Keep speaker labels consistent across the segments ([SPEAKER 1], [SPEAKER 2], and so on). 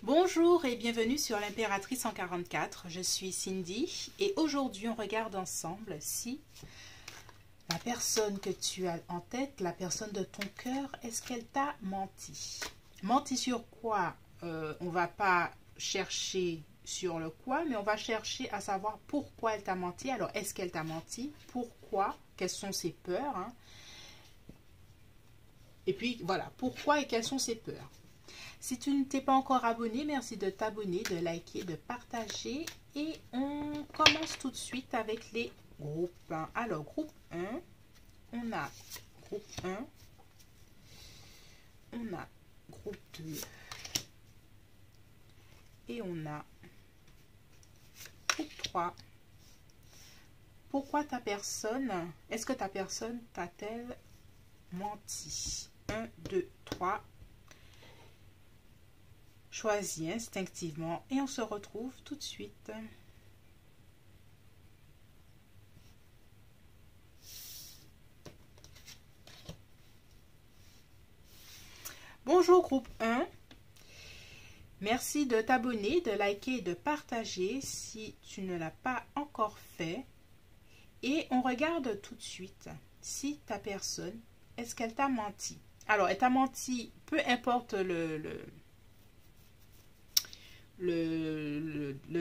[SPEAKER 1] Bonjour et bienvenue sur l'Impératrice 144, je suis Cindy et aujourd'hui on regarde ensemble si la personne que tu as en tête, la personne de ton cœur, est-ce qu'elle t'a menti? Menti sur quoi? On va pas chercher sur le quoi, mais on va chercher à savoir pourquoi elle t'a menti. Alors est-ce qu'elle t'a menti? Pourquoi? Quelles sont ses peurs, hein? Et puis voilà, pourquoi et quelles sont ses peurs? Si tu ne t'es pas encore abonné, merci de t'abonner, de liker, de partager. Et on commence tout de suite avec les groupes. Alors, groupe 1, on a groupe 1, on a groupe 2 et on a groupe 3. Pourquoi ta personne, est-ce que ta personne t'a-t-elle menti? 1, 2, 3. Choisis instinctivement et on se retrouve tout de suite. Bonjour groupe 1. Merci de t'abonner, de liker et de partager si tu ne l'as pas encore fait. Et on regarde tout de suite si ta personne, est-ce qu'elle t'a menti? Alors, elle t'a menti, peu importe le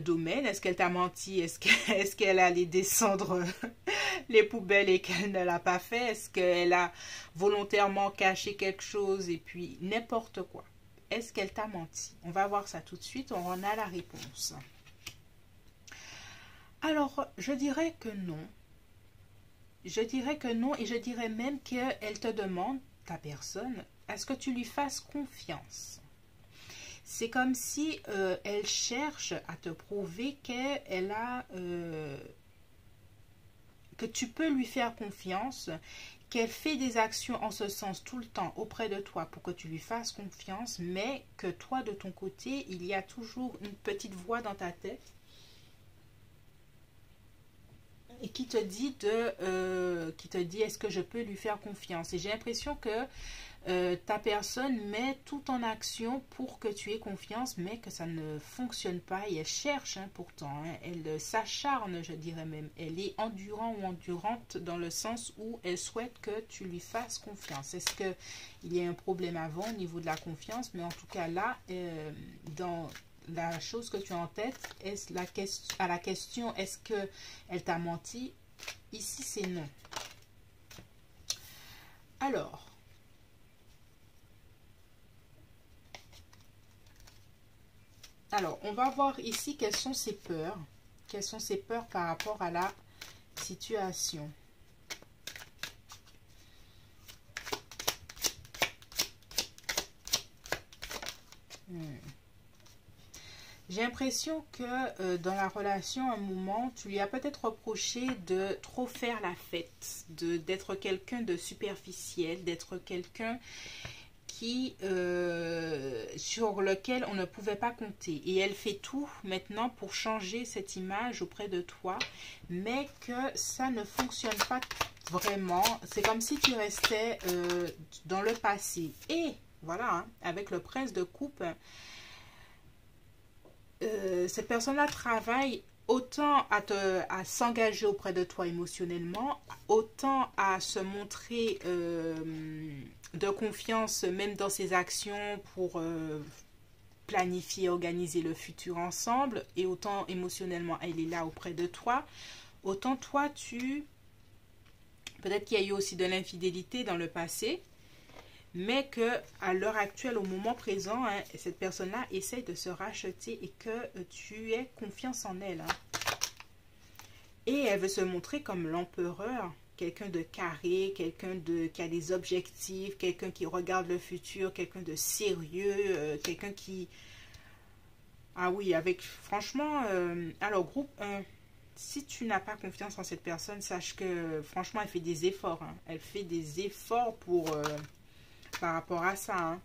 [SPEAKER 1] domaine. Est-ce qu'elle t'a menti? Est-ce qu'elle allait descendre les poubelles et qu'elle ne l'a pas fait? Est-ce qu'elle a volontairement caché quelque chose et puis n'importe quoi? Est-ce qu'elle t'a menti? On va voir ça tout de suite, on en a la réponse. Alors, je dirais que non. Je dirais que non et je dirais même qu'elle te demande, ta personne, est-ce que tu lui fasses confiance? C'est comme si elle cherche à te prouver qu'elle a, que tu peux lui faire confiance, qu'elle fait des actions en ce sens tout le temps auprès de toi pour que tu lui fasses confiance, mais que toi de ton côté, il y a toujours une petite voix dans ta tête et qui te dit est-ce que je peux lui faire confiance? Et j'ai l'impression que ta personne met tout en action pour que tu aies confiance, mais que ça ne fonctionne pas. Et elle cherche pourtant, elle s'acharne, je dirais même. Elle est endurant ou endurante dans le sens où elle souhaite que tu lui fasses confiance. Est-ce qu'il y a un problème avant au niveau de la confiance? Mais en tout cas là, dans la chose que tu as en tête, à la question est-ce qu'elle t'a menti? Ici c'est non. Alors, on va voir ici quelles sont ses peurs. Quelles sont ses peurs par rapport à la situation. J'ai l'impression que dans la relation, à un moment, tu lui as peut-être reproché de trop faire la fête, d'être quelqu'un de superficiel, d'être quelqu'un sur lequel on ne pouvait pas compter. Et elle fait tout maintenant pour changer cette image auprès de toi, mais que ça ne fonctionne pas vraiment. C'est comme si tu restais dans le passé. Et voilà, avec le prince de coupe, cette personne-là travaille autant à s'engager auprès de toi émotionnellement, autant à se montrer de confiance même dans ses actions pour planifier, organiser le futur ensemble, et autant émotionnellement elle est là auprès de toi, autant toi peut-être qu'il y a eu aussi de l'infidélité dans le passé, mais que à l'heure actuelle, au moment présent, cette personne-là essaye de se racheter et que tu aies confiance en elle. Et elle veut se montrer comme l'empereur, quelqu'un de carré, quelqu'un qui a des objectifs, quelqu'un qui regarde le futur, quelqu'un de sérieux, quelqu'un qui... Ah oui, franchement, alors groupe 1, si tu n'as pas confiance en cette personne, sache que franchement, elle fait des efforts. Elle fait des efforts par rapport à ça.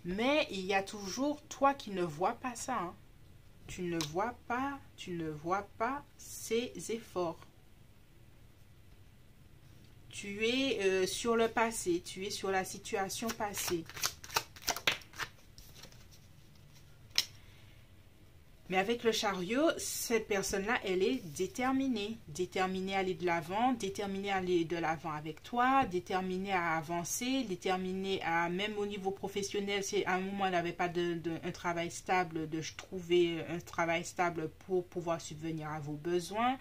[SPEAKER 1] Mais il y a toujours toi qui ne vois pas ça. Tu ne vois pas ces efforts. Tu es sur le passé, tu es sur la situation passée. Mais avec le chariot, cette personne-là, elle est déterminée. Déterminée à aller de l'avant, déterminée à aller de l'avant avec toi, déterminée à avancer, déterminée à, même au niveau professionnel, si à un moment elle n'avait pas un travail stable, de trouver un travail stable pour pouvoir subvenir à vos besoins,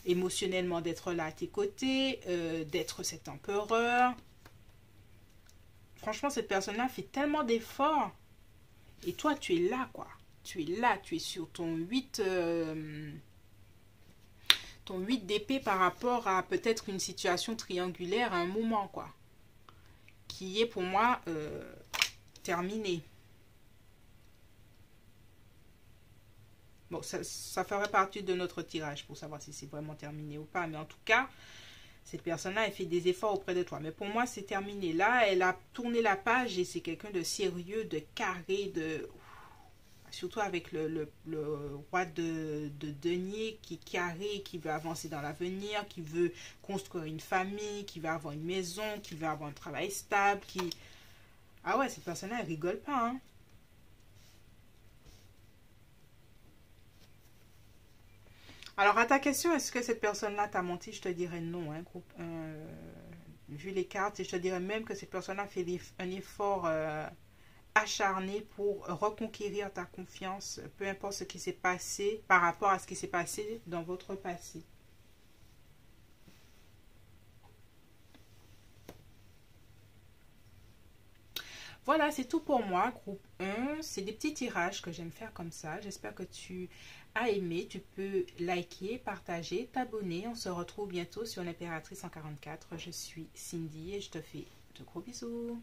[SPEAKER 1] émotionnellement d'être là à tes côtés, d'être cet empereur. Franchement, cette personne-là fait tellement d'efforts. Et toi, tu es là, quoi. Tu es là, tu es sur ton 8 d'épée par rapport à peut-être une situation triangulaire à un moment, quoi. Qui est pour moi terminée. Bon, ça ferait partie de notre tirage pour savoir si c'est vraiment terminé ou pas. Mais en tout cas, cette personne-là, elle fait des efforts auprès de toi. Mais pour moi, c'est terminé. Là, elle a tourné la page et c'est quelqu'un de sérieux, de carré, de... Surtout avec le roi de denier qui est carré, qui veut avancer dans l'avenir, qui veut construire une famille, qui veut avoir une maison, qui veut avoir un travail stable, qui... Ah ouais, cette personne-là, elle rigole pas, hein. Alors, à ta question, est-ce que cette personne-là t'a menti? Je te dirais non, hein, groupe 1. Vu les cartes, et je te dirais même que cette personne-là fait un effort... acharné pour reconquérir ta confiance, peu importe ce qui s'est passé par rapport à ce qui s'est passé dans votre passé. Voilà, c'est tout pour moi, groupe 1. C'est des petits tirages que j'aime faire comme ça. J'espère que tu as aimé. Tu peux liker, partager, t'abonner. On se retrouve bientôt sur l'Impératrice 144. Je suis Cindy et je te fais de gros bisous.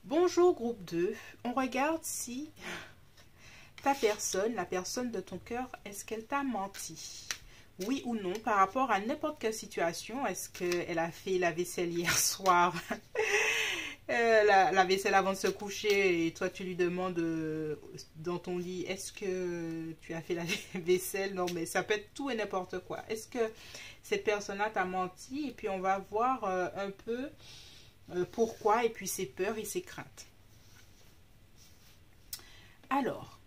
[SPEAKER 1] Bonjour groupe 2, on regarde si ta personne, la personne de ton cœur, est-ce qu'elle t'a menti? Oui ou non, par rapport à n'importe quelle situation. Est-ce qu'elle a fait la vaisselle hier soir? La vaisselle avant de se coucher et toi tu lui demandes dans ton lit, est-ce que tu as fait la vaisselle? Non, mais ça peut être tout et n'importe quoi. Est-ce que cette personne-là t'a menti? Et puis on va voir un peu... pourquoi, et puis ses peurs et ses craintes. Alors,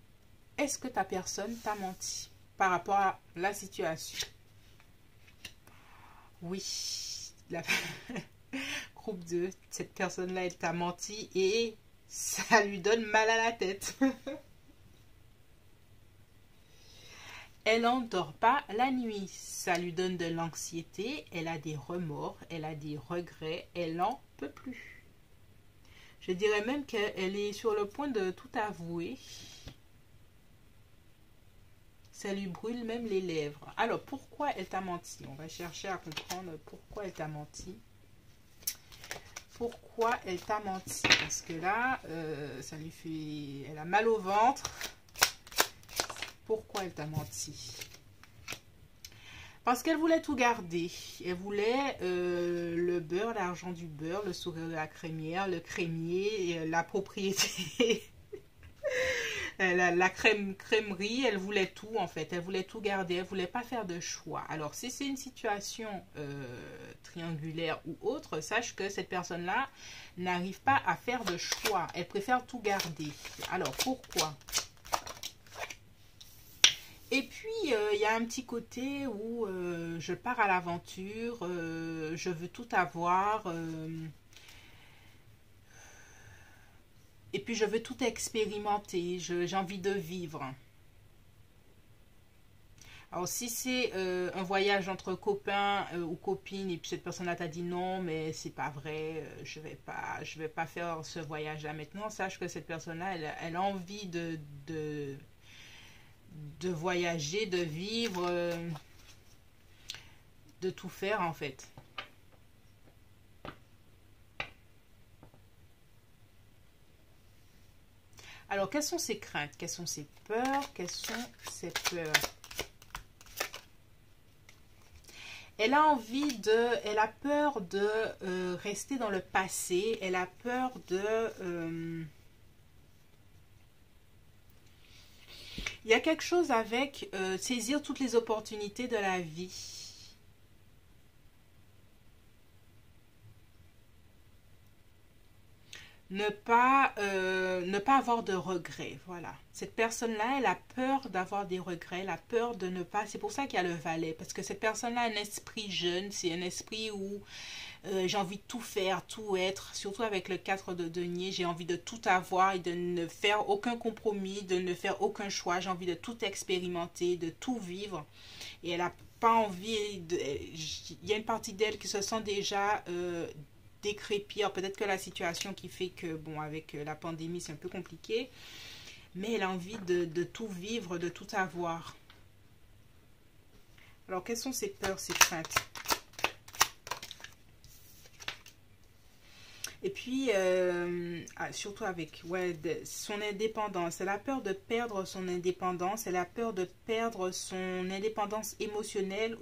[SPEAKER 1] est-ce que ta personne t'a menti par rapport à la situation? Oui, la... groupe 2, cette personne-là, elle t'a menti et ça lui donne mal à la tête. Elle n'endort pas la nuit, ça lui donne de l'anxiété, elle a des remords, elle a des regrets, elle n'en peut plus. Je dirais même qu'elle est sur le point de tout avouer. Ça lui brûle même les lèvres. Alors, pourquoi elle t'a menti? On va chercher à comprendre pourquoi elle t'a menti. Pourquoi elle t'a menti? Parce que là, ça lui fait... Elle a mal au ventre. Pourquoi elle t'a menti? Parce qu'elle voulait tout garder. Elle voulait le beurre, l'argent du beurre, le sourire de la crémière, le crémier, la propriété, la crèmerie. Elle voulait tout en fait. Elle voulait tout garder. Elle voulait pas faire de choix. Alors si c'est une situation triangulaire ou autre, sache que cette personne-là n'arrive pas à faire de choix. Elle préfère tout garder. Alors pourquoi? Et puis, il y a un petit côté où je pars à l'aventure, je veux tout avoir, et puis je veux tout expérimenter, j'ai envie de vivre. Alors, si c'est un voyage entre copains ou copines, et puis cette personne-là t'a dit non, mais c'est pas vrai, je vais pas faire ce voyage-là maintenant, sache que cette personne-là, elle a envie de voyager, de vivre, de tout faire en fait. Alors, quelles sont ses craintes? Quelles sont ses peurs? Quelles sont ses peurs? Elle a envie de... Elle a peur de rester dans le passé. Elle a peur de... il y a quelque chose avec saisir toutes les opportunités de la vie. ne pas avoir de regrets. Voilà. Cette personne-là, elle a peur d'avoir des regrets, elle a peur de ne pas... C'est pour ça qu'il y a le valet, parce que cette personne-là a un esprit jeune, c'est un esprit où j'ai envie de tout faire, tout être, surtout avec le 4 de denier, j'ai envie de tout avoir et de ne faire aucun compromis, de ne faire aucun choix, j'ai envie de tout expérimenter, de tout vivre. Et elle n'a pas envie de... Il y a une partie d'elle qui se sent déjà... décrépir, peut-être que la situation qui fait que, bon, avec la pandémie, c'est un peu compliqué, mais elle a envie de tout vivre, de tout avoir. Alors, quelles sont ses peurs, ses craintes? Et puis, surtout avec son indépendance. Elle a peur de perdre son indépendance. Elle a peur de perdre son indépendance émotionnelle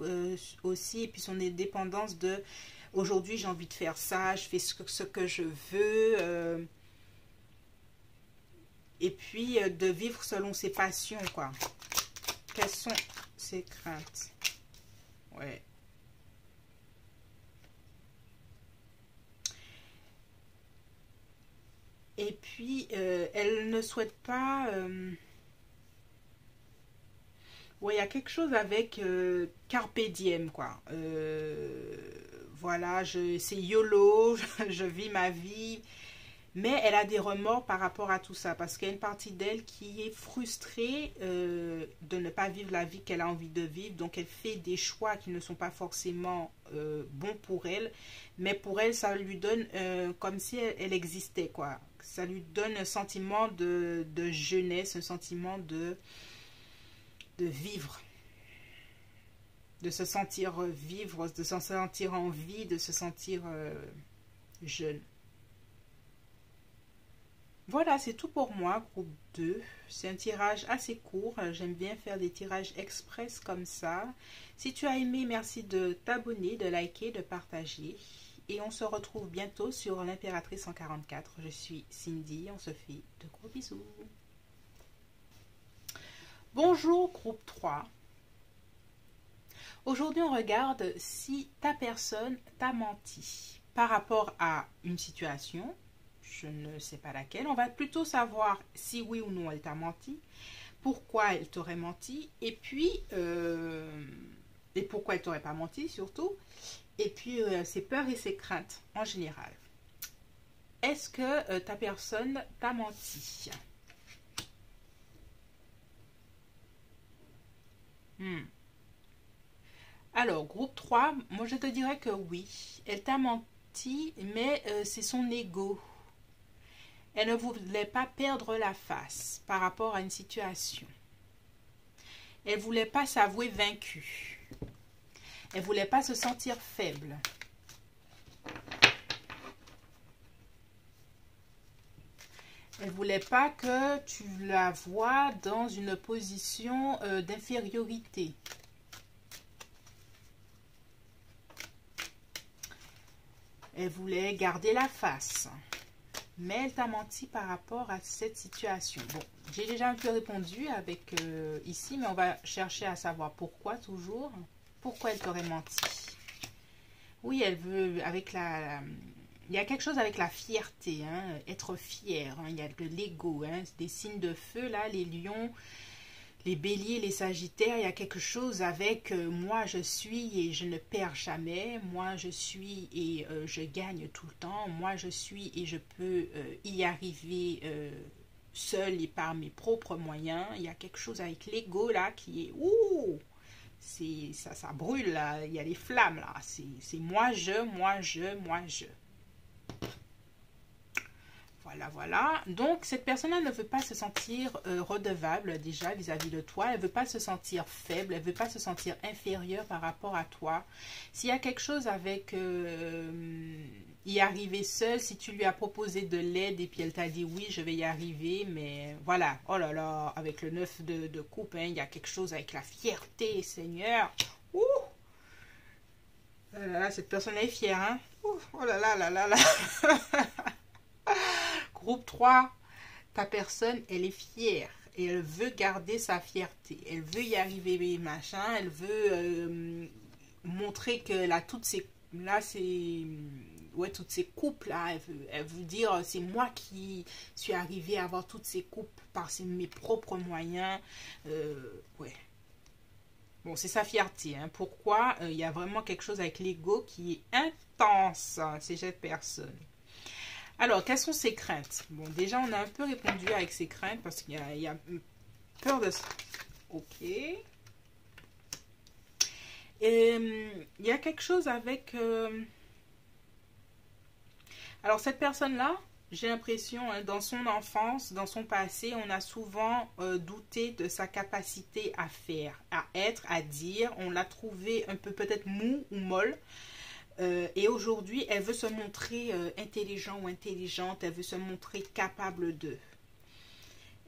[SPEAKER 1] aussi. Et puis son indépendance de... Aujourd'hui, j'ai envie de faire ça, je fais ce que je veux. Et puis, de vivre selon ses passions, quoi. Quelles sont ses craintes? Ouais. Et puis, elle ne souhaite pas... Ouais, il y a quelque chose avec Carpe Diem, quoi. Voilà, c'est YOLO, je vis ma vie. Mais elle a des remords par rapport à tout ça. Parce qu'il y a une partie d'elle qui est frustrée de ne pas vivre la vie qu'elle a envie de vivre. Donc elle fait des choix qui ne sont pas forcément bons pour elle. Mais pour elle, ça lui donne comme si elle existait, quoi. Ça lui donne un sentiment de jeunesse, un sentiment de vivre. De se sentir vivre, de se sentir en vie, de se sentir jeune. Voilà, c'est tout pour moi, groupe 2. C'est un tirage assez court. J'aime bien faire des tirages express comme ça. Si tu as aimé, merci de t'abonner, de liker, de partager. Et on se retrouve bientôt sur l'Impératrice 144. Je suis Cindy, on se fait de gros bisous. Bonjour, groupe 3. Aujourd'hui, on regarde si ta personne t'a menti par rapport à une situation. Je ne sais pas laquelle. On va plutôt savoir si oui ou non elle t'a menti, pourquoi elle t'aurait menti, et puis et pourquoi elle t'aurait pas menti surtout, et puis ses peurs et ses craintes en général. Est-ce que ta personne t'a menti? Alors, groupe 3, moi je te dirais que oui, elle t'a menti, mais c'est son ego. Elle ne voulait pas perdre la face par rapport à une situation. Elle ne voulait pas s'avouer vaincue. Elle ne voulait pas se sentir faible. Elle ne voulait pas que tu la vois dans une position d'infériorité. Elle voulait garder la face. Mais elle t'a menti par rapport à cette situation. Bon, j'ai déjà un peu répondu avec ici, mais on va chercher à savoir pourquoi toujours. Pourquoi elle t'aurait menti? Oui, elle veut, avec la... Il y a quelque chose avec la fierté, hein, être fière. Hein, il y a de l'ego, hein, des signes de feu, là, les lions, les béliers, les sagittaires. Il y a quelque chose avec moi, je suis et je ne perds jamais. Moi, je suis et je gagne tout le temps. Moi, je suis et je peux y arriver seul et par mes propres moyens. Il y a quelque chose avec l'ego, là, qui est... Ouh, ça brûle, là. Il y a les flammes, là. C'est moi, je. Voilà, voilà. Donc, cette personne-là ne veut pas se sentir redevable déjà vis-à-vis de toi. Elle ne veut pas se sentir faible. Elle ne veut pas se sentir inférieure par rapport à toi. S'il y a quelque chose avec y arriver seule, si tu lui as proposé de l'aide et puis elle t'a dit oui, je vais y arriver, mais voilà. Oh là là, avec le 9 de coupe, hein, il y a quelque chose avec la fierté, Seigneur. Ouh! Là, cette personne est fière, hein? Ouh, oh là là là là là. Groupe 3, ta personne, elle est fière et elle veut garder sa fierté. Elle veut y arriver, machin. Elle veut montrer qu'elle a toutes ses... Là, c'est... ouais, toutes ces coupes là, elle veut dire c'est moi qui suis arrivée à avoir toutes ces coupes par mes propres moyens. Ouais. Bon, c'est sa fierté. Hein. Pourquoi? Il y a vraiment quelque chose avec l'ego qui est intense chez cette personne. Alors, quelles sont ses craintes? Bon, déjà, on a un peu répondu avec ses craintes parce qu'il y a peur de... Ok. Il y a quelque chose avec... Alors, cette personne-là, j'ai l'impression, hein, dans son enfance, dans son passé, on a souvent douté de sa capacité à faire, à être, à dire. On l'a trouvée un peu peut-être mou ou molle. Et aujourd'hui, elle veut se montrer intelligente ou intelligente. Elle veut se montrer capable de.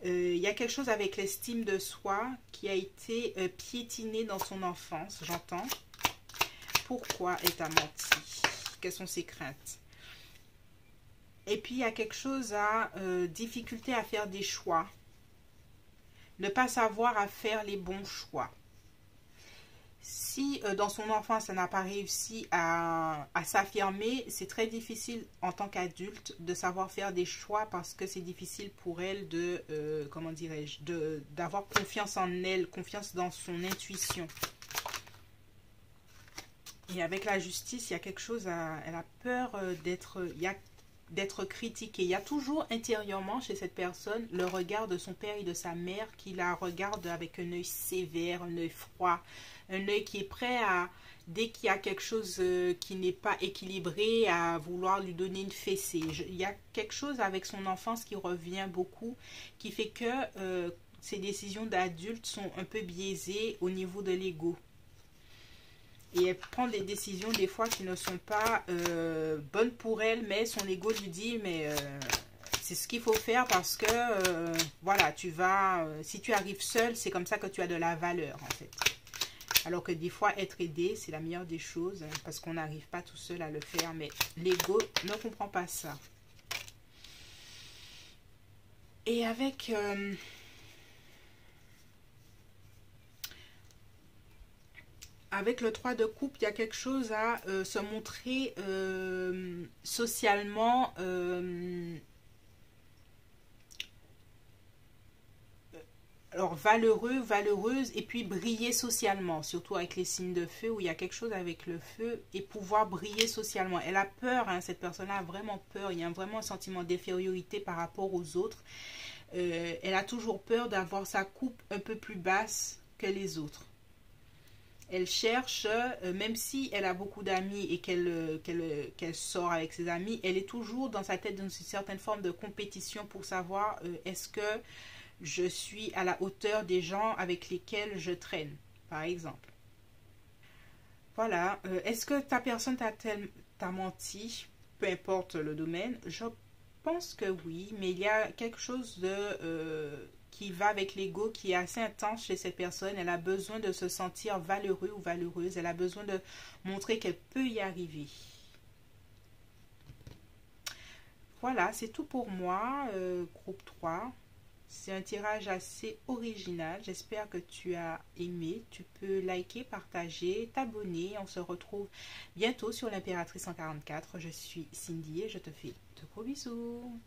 [SPEAKER 1] Il y a quelque chose avec l'estime de soi qui a été piétinée dans son enfance, j'entends. Pourquoi elle t'a menti? Quelles sont ses craintes? Et puis, il y a quelque chose à difficulté à faire des choix. Ne pas savoir à faire les bons choix. Si dans son enfance, elle n'a pas réussi à s'affirmer, c'est très difficile en tant qu'adulte de savoir faire des choix parce que c'est difficile pour elle de, comment dirais-je, d'avoir confiance en elle, confiance dans son intuition. Et avec la justice, il y a quelque chose elle a peur d'être critiquée. Il y a toujours intérieurement chez cette personne le regard de son père et de sa mère qui la regardent avec un œil sévère, un œil froid, un œil qui est prêt à, dès qu'il y a quelque chose qui n'est pas équilibré, à vouloir lui donner une fessée. Il y a quelque chose avec son enfance qui revient beaucoup, qui fait que ses décisions d'adulte sont un peu biaisées au niveau de l'ego. Et elle prend des décisions des fois qui ne sont pas bonnes pour elle, mais son ego lui dit, mais c'est ce qu'il faut faire parce que, voilà, si tu arrives seul, c'est comme ça que tu as de la valeur, en fait. Alors que des fois, être aidé, c'est la meilleure des choses, hein, parce qu'on n'arrive pas tout seul à le faire, mais l'ego ne comprend pas ça. Et avec... avec le 3 de coupe, il y a quelque chose à se montrer socialement alors valeureux, valeureuse, et puis briller socialement, surtout avec les signes de feu, où il y a quelque chose avec le feu, et pouvoir briller socialement. Elle a peur, hein, cette personne-là a vraiment peur, il y a vraiment un sentiment d'infériorité par rapport aux autres. Elle a toujours peur d'avoir sa coupe un peu plus basse que les autres. Elle cherche, même si elle a beaucoup d'amis et qu'elle sort avec ses amis, elle est toujours dans sa tête dans une certaine forme de compétition pour savoir est-ce que je suis à la hauteur des gens avec lesquels je traîne, par exemple. Voilà, est-ce que ta personne t'a menti, peu importe le domaine? Je pense que oui, mais il y a quelque chose qui va avec l'ego, qui est assez intense chez cette personne. Elle a besoin de se sentir valeureux ou valeureuse. Elle a besoin de montrer qu'elle peut y arriver. Voilà, c'est tout pour moi, groupe 3. C'est un tirage assez original. J'espère que tu as aimé. Tu peux liker, partager, t'abonner. On se retrouve bientôt sur l'Impératrice 144. Je suis Cindy et je te fais de gros bisous.